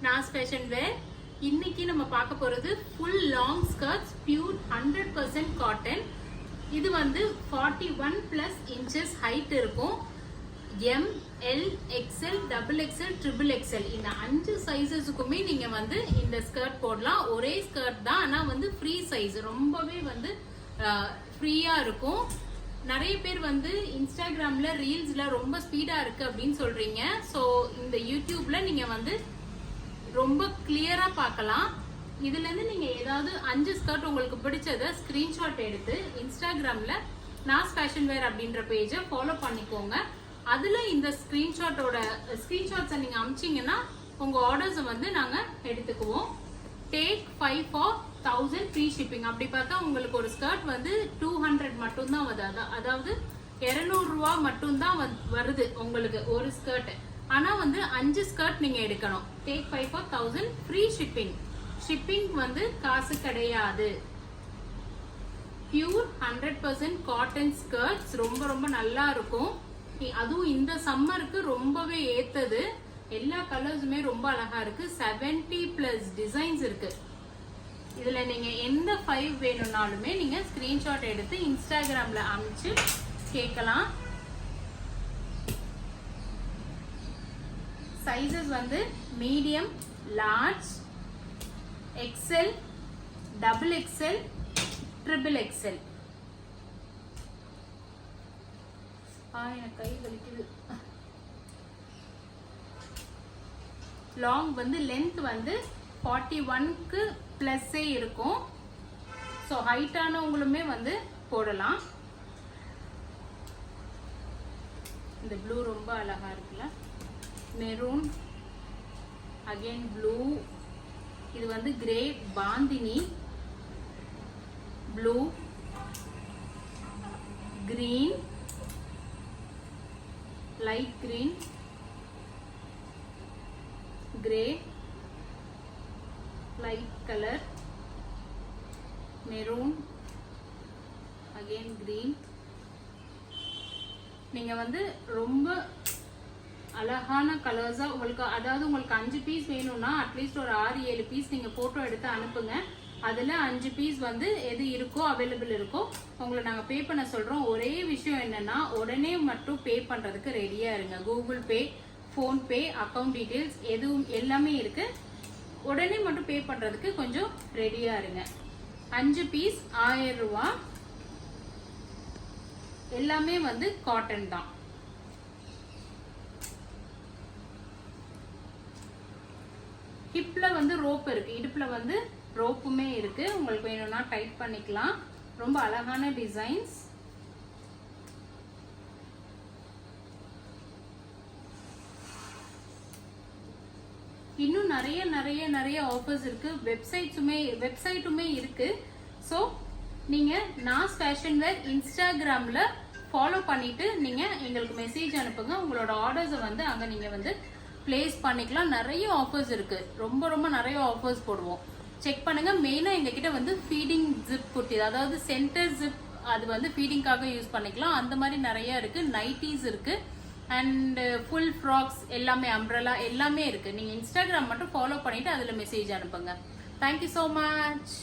நாஸ் fashion வேர். இன்னைக்கு நம்ம பார்க்க போறது full long skirts, pure 100% cotton. இது வந்து 41 பிளஸ் இன்ச்சஸ் ஹைட் இருக்கும். M, L, XL, double XL, triple XL இந்த 5 சைஸஸுக்குமே நீங்க வந்து இந்த ஸ்கர்ட் போடலாம். ஒரே ஸ்கர்ட் தான், ஆனா வந்து ஃப்ரீ சைஸ், ரொம்பவே வந்து ஃப்ரீயா இருக்கும். நிறைய பேர் வந்து இன்ஸ்டாகிராம்ல ரீல்ஸ்ல ரொம்ப ஸ்பீடா இருக்கு அப்படின்னு சொல்றீங்க. ஸோ இந்த யூடியூப்ல நீங்க வந்து ரொம்ப கிளியரா பார்க்கலாம். இதுல இருந்து நீங்க ஏதாவது 5 ஸ்கர்ட் உங்களுக்கு பிடிச்சத ஸ்கிரீன்ஷாட் எடுத்து இன்ஸ்டாகிராம்ல நாஸ் ஃபேஷன் வேர் அப்படின்ற பேஜை ஃபாலோ பண்ணிக்கோங்க. அதுல இந்த ஸ்கிரீன்ஷாட்ஸை நீங்க அமிச்சிங்கன்னா உங்க ஆர்டர்ஸை வந்து நாங்க எடுத்துக்குவோம். Take 5 for 1000 free shipping. அப்படி பார்த்தா உங்களுக்கு ஒரு ஸ்கர்ட் வந்து 200 மட்டும்தான் வருது. அதாவது 200 ரூபா மட்டும்தான் வருது உங்களுக்கு ஒரு ஸ்கர்ட். ஆனா வந்து 5 ஸ்கர்ட் நீங்க எடுக்கணும். Take 5 for 1000 free shipping. Shipping வந்து காசு கிடையாது. பியூர் 100% காட்டன் ஸ்கர்ட்ஸ், ரொம்ப ரொம்ப நல்லா இருக்கும். அதுவும் இந்த சம்மருக்கு ரொம்பவே ஏத்தது. எல்லா கலர்ஸுமே ரொம்ப அழகா இருக்கு. 70 பிளஸ் டிசைன்ஸ் இருக்கு. இதுல நீங்க எந்த 5 வேணும்னாலுமே நீங்க ஸ்கிரீன்ஷாட் எடுத்து இன்ஸ்டாகிராம்ல அனுப்பிச்சு கேட்கலாம். சைஸஸ் வந்து medium, large, XL, double XL, triple XL. எனக்கு கை வலிக்குது. லாங் வந்து லென்த் வந்து 41க்கு பிளஸ்ஸே இருக்கும். ஸோ ஹைட்டானவங்களுமே வந்து போடலாம். இந்த ப்ளூ ரொம்ப அழகா இருக்குல்ல. Maroon, again blue. இது வந்து grey bandhani, blue, green, light green, grey, light colour, maroon, again green. நீங்க வந்து ரொம்ப அழகான கலர்ஸா உங்களுக்கு, அதாவது உங்களுக்கு 5 பீஸ் வேணும்னா அட்லீஸ்ட் ஒரு 6-7 பீஸ் நீங்க போட்டோ எடுத்து அனுப்புங்க. அதுல 5 பீஸ் வந்து எது இருக்கோ அவைலபிள் இருக்கோ உங்களை நாங்க பே பண்ண சொல்றோம். ஒரே விஷயம் என்னன்னா, உடனே மட்டும் பே பண்றதுக்கு ரெடியா இருங்க. Google Pay, PhonePe, account details எதுவும் எல்லாமே இருக்கு. உடனே மட்டும் பே பண்றதுக்கு கொஞ்சம் ரெடியா இருங்க. 5 பீஸ் 1000 ரூபா. எல்லாமே வந்து காட்டன் தான். ஹிப்ல வந்து ரோப் இருக்கு, இடுப்புல வந்து ரோப்புமே இருக்கு. உங்களுக்கு வேணும்னா டைட் பண்ணிக்கலாம். ரொம்ப அழகான டிசைன்ஸ். இன்னும் நிறைய நிறைய நிறைய ஆஃபர்ஸ் இருக்கு. வெப்சைட்டுமே இருக்கு. ஸோ நீங்க நாஸ் ஃபேஷன் வேர் இன்ஸ்டாகிராம்ல ஃபாலோ பண்ணிட்டு நீங்க எங்களுக்கு மெசேஜ் அனுப்புங்க. உங்களோட ஆர்டர்ஸை வந்து அங்க நீங்க வந்து பிளேஸ் பண்ணிக்கலாம். நிறைய ஆஃபர்ஸ் இருக்கு. ரொம்ப ரொம்ப நிறைய ஆஃபர்ஸ் போடுவோம். செக் பண்ணுங்க. மெயினா எங்ககிட்ட வந்து ஃபீடிங் ஜிப் குர்த்தி, அதாவது சென்டர் ஜிப், அது வந்து ஃபீடிங்காக யூஸ் பண்ணிக்கலாம். அந்த மாதிரி நிறைய இருக்கு. நைட்டிஸ் இருக்கு அண்ட் ஃபுல் ஃப்ராக்ஸ் எல்லாமே, அம்ப்ரெல்லா எல்லாமே இருக்கு. நீங்க இன்ஸ்டாகிராம் மட்டும் ஃபாலோ பண்ணிட்டு அதுல மெசேஜ் அனுப்புங்க. Thank you so much.